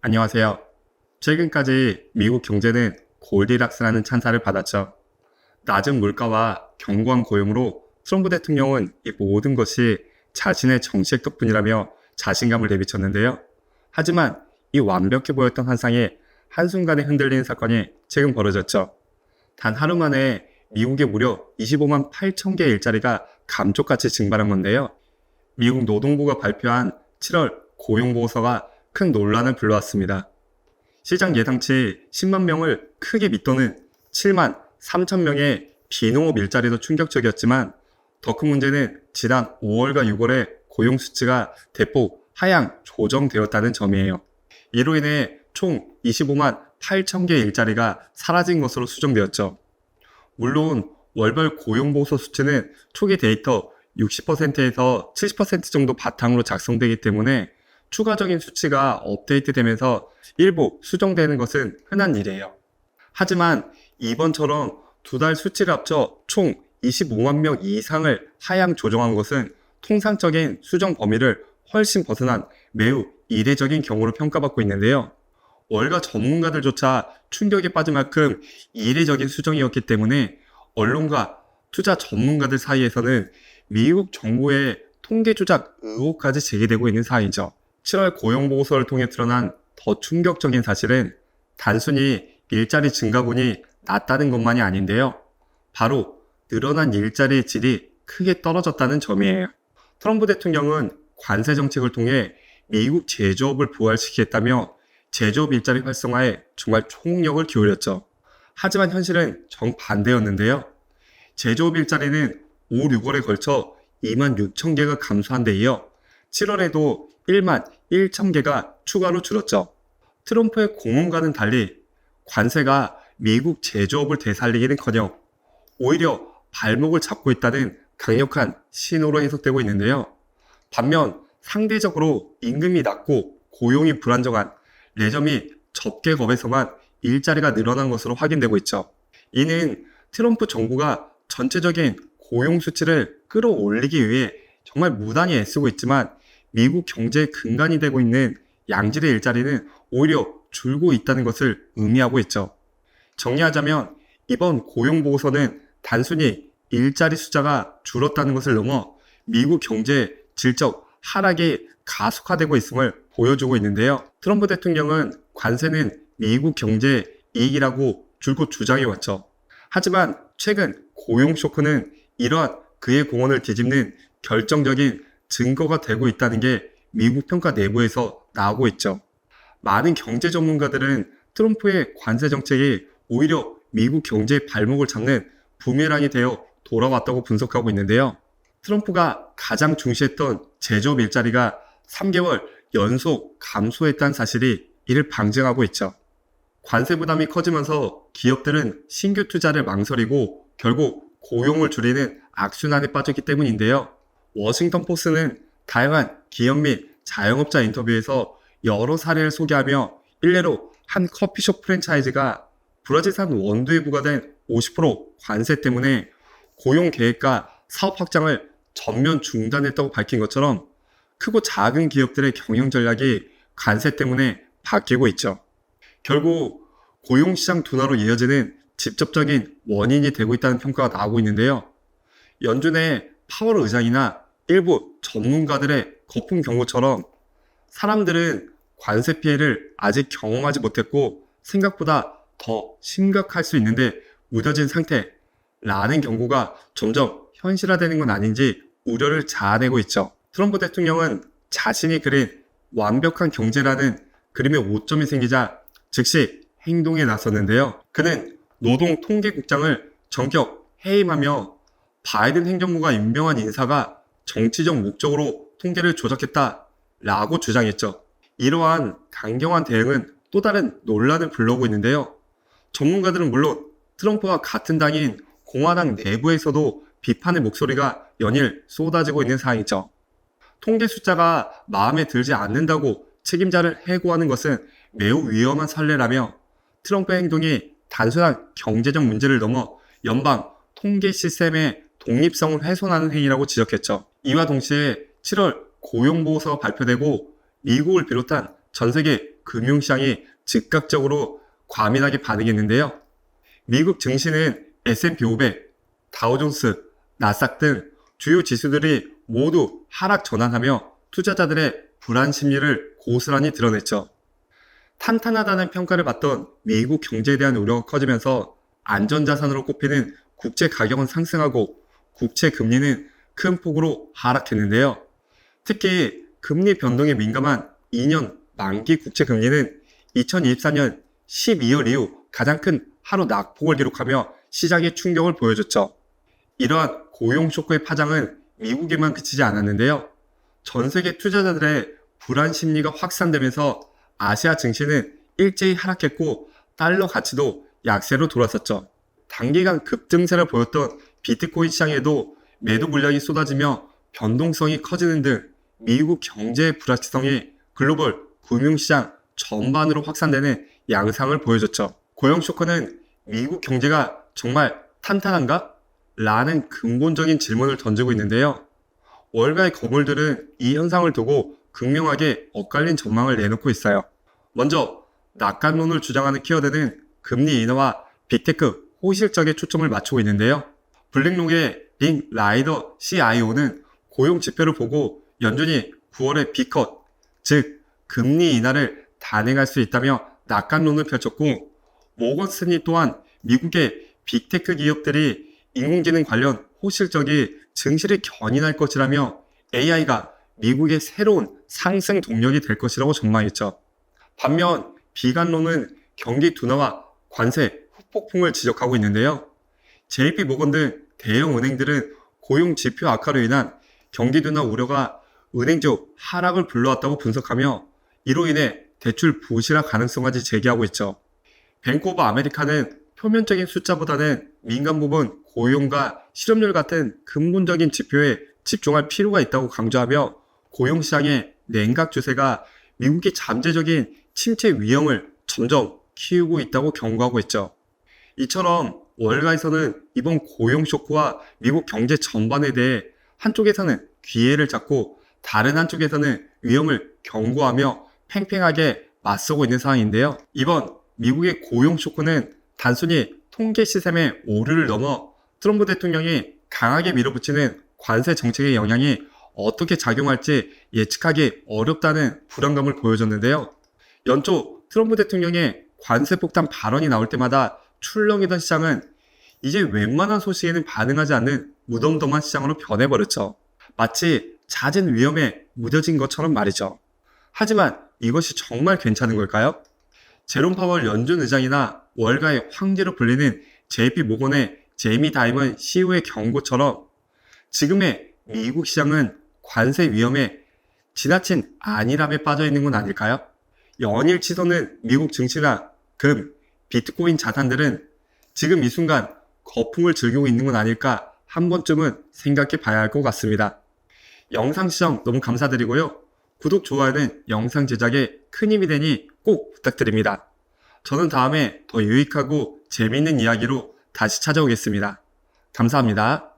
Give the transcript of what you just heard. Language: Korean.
안녕하세요. 최근까지 미국 경제는 골디락스라는 찬사를 받았죠. 낮은 물가와 견고한 고용으로 트럼프 대통령은 이 모든 것이 자신의 정책 덕분이라며 자신감을 내비쳤는데요. 하지만 이 완벽해 보였던 환상이 한순간에 흔들리는 사건이 최근 벌어졌죠. 단 하루 만에 미국에 무려 25만 8천 개의 일자리가 감쪽같이 증발한 건데요. 미국 노동부가 발표한 7월 고용보고서가 큰 논란을 불러왔습니다. 시장 예상치 10만 명을 크게 밑도는 7만 3천 명의 비농업 일자리도 충격적이었지만 더 큰 문제는 지난 5월과 6월에 고용 수치가 대폭 하향 조정되었다는 점이에요. 이로 인해 총 25만 8천 개의 일자리가 사라진 것으로 수정되었죠. 물론 월별 고용보고서 수치는 초기 데이터 60%에서 70% 정도 바탕으로 작성되기 때문에 추가적인 수치가 업데이트되면서 일부 수정되는 것은 흔한 일이에요. 하지만 이번처럼 두 달 수치를 합쳐 총 25만 명 이상을 하향 조정한 것은 통상적인 수정 범위를 훨씬 벗어난 매우 이례적인 경우로 평가받고 있는데요. 월가 전문가들조차 충격에 빠질 만큼 이례적인 수정이었기 때문에 언론과 투자 전문가들 사이에서는 미국 정부의 통계 조작 의혹까지 제기되고 있는 사이죠. 7월 고용보고서를 통해 드러난 더 충격적인 사실은 단순히 일자리 증가분이 낮다는 것만이 아닌데요. 바로 늘어난 일자리의 질이 크게 떨어졌다는 점이에요. 트럼프 대통령은 관세 정책을 통해 미국 제조업을 부활시키겠다며 제조업 일자리 활성화에 정말 총력을 기울였죠. 하지만 현실은 정반대였는데요. 제조업 일자리는 5, 6월에 걸쳐 2만 6천 개가 감소한 데 이어 7월에도 1만 1천 개가 추가로 줄었죠. 트럼프의 공언과는 달리 관세가 미국 제조업을 되살리기는커녕 오히려 발목을 잡고 있다는 강력한 신호로 해석되고 있는데요. 반면 상대적으로 임금이 낮고 고용이 불안정한 레저 및 접객업에서만 일자리가 늘어난 것으로 확인되고 있죠. 이는 트럼프 정부가 전체적인 고용 수치를 끌어올리기 위해 정말 무단히 애쓰고 있지만 미국 경제의 근간이 되고 있는 양질의 일자리는 오히려 줄고 있다는 것을 의미하고 있죠. 정리하자면 이번 고용보고서는 단순히 일자리 숫자가 줄었다는 것을 넘어 미국 경제의 질적 하락이 가속화되고 있음을 보여주고 있는데요. 트럼프 대통령은 관세는 미국 경제의 이익이라고 줄곧 주장해왔죠. 하지만 최근 고용 쇼크는 이러한 그의 공언을 뒤집는 결정적인 증거가 되고 있다는 게 미국 평가 내부에서 나오고 있죠. 많은 경제 전문가들은 트럼프의 관세 정책이 오히려 미국 경제의 발목을 잡는 부메랑이 되어 돌아왔다고 분석하고 있는데요. 트럼프가 가장 중시했던 제조업 일자리가 3개월 연속 감소했다는 사실이 이를 방증하고 있죠. 관세 부담이 커지면서 기업들은 신규 투자를 망설이고 결국 고용을 줄이는 악순환에 빠졌기 때문인데요. 워싱턴 포스는 다양한 기업 및 자영업자 인터뷰에서 여러 사례를 소개하며 일례로 한 커피숍 프랜차이즈가 브라질산 원두에 부과된 50% 관세 때문에 고용 계획과 사업 확장을 전면 중단했다고 밝힌 것처럼 크고 작은 기업들의 경영 전략이 관세 때문에 바뀌고 있죠. 결국 고용시장 둔화로 이어지는 직접적인 원인이 되고 있다는 평가가 나오고 있는데요. 연준의 파월 의장이나 일부 전문가들의 거품 경고처럼 사람들은 관세 피해를 아직 경험하지 못했고 생각보다 더 심각할 수 있는데 무뎌진 상태라는 경고가 점점 현실화되는 건 아닌지 우려를 자아내고 있죠. 트럼프 대통령은 자신이 그린 완벽한 경제라는 그림에 오점이 생기자 즉시 행동에 나섰는데요. 그는 노동통계국장을 전격 해임하며 바이든 행정부가 임명한 인사가 정치적 목적으로 통계를 조작했다라고 주장했죠. 이러한 강경한 대응은 또 다른 논란을 불러오고 있는데요. 전문가들은 물론 트럼프와 같은 당인 공화당 내부에서도 비판의 목소리가 연일 쏟아지고 있는 상황이죠. 통계 숫자가 마음에 들지 않는다고 책임자를 해고하는 것은 매우 위험한 선례라며 트럼프의 행동이 단순한 경제적 문제를 넘어 연방 통계 시스템의 독립성을 훼손하는 행위라고 지적했죠. 이와 동시에 7월 고용보고서가 발표되고 미국을 비롯한 전 세계 금융시장이 즉각적으로 과민하게 반응했는데요. 미국 증시는 S&P 500, 다우존스, 나스닥 등 주요 지수들이 모두 하락 전환하며 투자자들의 불안 심리를 고스란히 드러냈죠. 탄탄하다는 평가를 받던 미국 경제에 대한 우려가 커지면서 안전자산으로 꼽히는 국채 가격은 상승하고 국채 금리는 큰 폭으로 하락했는데요. 특히 금리 변동에 민감한 2년 만기 국채 금리는 2024년 12월 이후 가장 큰 하루 낙폭을 기록하며 시장에 충격을 보여줬죠. 이러한 고용 쇼크의 파장은 미국에만 그치지 않았는데요. 전 세계 투자자들의 불안 심리가 확산되면서 아시아 증시는 일제히 하락했고 달러 가치도 약세로 돌아섰죠. 단기간 급등세를 보였던 비트코인 시장에도 매도 물량이 쏟아지며 변동성이 커지는 등 미국 경제의 불확실성이 글로벌 금융시장 전반으로 확산되는 양상을 보여줬죠. 고용 쇼크는 미국 경제가 정말 탄탄한가? 라는 근본적인 질문을 던지고 있는데요. 월가의 거물들은 이 현상을 두고 극명하게 엇갈린 전망을 내놓고 있어요. 먼저 낙관론을 주장하는 키워드는 금리 인하와 빅테크 호실적에 초점을 맞추고 있는데요. 블랙록의 링 라이더 CIO는 고용 지표를 보고 연준이 9월에 B컷, 즉 금리 인하를 단행할 수 있다며 낙관론을 펼쳤고, 모건 스탠리 또한 미국의 빅테크 기업들이 인공지능 관련 호실적이 증시를 견인할 것이라며 AI가 미국의 새로운 상승 동력이 될 것이라고 전망했죠. 반면 비관론은 경기 둔화와 관세 후폭풍을 지적하고 있는데요. JP 모건 등 대형 은행들은 고용 지표 악화로 인한 경기 둔화 우려가 은행적 하락을 불러왔다고 분석하며 이로 인해 대출 부실화 가능성까지 제기하고 있죠. 뱅크 오브 아메리카는 표면적인 숫자보다는 민감 부분 고용과 실업률 같은 근본적인 지표에 집중할 필요가 있다고 강조하며 고용시장의 냉각 추세가 미국의 잠재적인 침체 위험을 점점 키우고 있다고 경고하고 있죠. 이처럼 월가에서는 이번 고용 쇼크와 미국 경제 전반에 대해 한쪽에서는 기회를 잡고 다른 한쪽에서는 위험을 경고하며 팽팽하게 맞서고 있는 상황인데요. 이번 미국의 고용 쇼크는 단순히 통계 시스템의 오류를 넘어 트럼프 대통령이 강하게 밀어붙이는 관세 정책의 영향이 어떻게 작용할지 예측하기 어렵다는 불안감을 보여줬는데요. 연초 트럼프 대통령의 관세 폭탄 발언이 나올 때마다 출렁이던 시장은 이제 웬만한 소식에는 반응하지 않는 무덤덤한 시장으로 변해버렸죠. 마치 잦은 위험에 무뎌진 것처럼 말이죠. 하지만 이것이 정말 괜찮은 걸까요? 제롬 파월 연준 의장이나 월가의 황제로 불리는 JP 모건의 제이미 다이먼 CEO의 경고처럼 지금의 미국 시장은 관세 위험에 지나친 안일함에 빠져 있는 건 아닐까요? 연일 치솟는 미국 증시나 금, 비트코인 자산들은 지금 이 순간 거품을 즐기고 있는 건 아닐까 한 번쯤은 생각해 봐야 할 것 같습니다. 영상 시청 너무 감사드리고요. 구독, 좋아요는 영상 제작에 큰 힘이 되니 꼭 부탁드립니다. 저는 다음에 더 유익하고 재미있는 이야기로 다시 찾아오겠습니다. 감사합니다.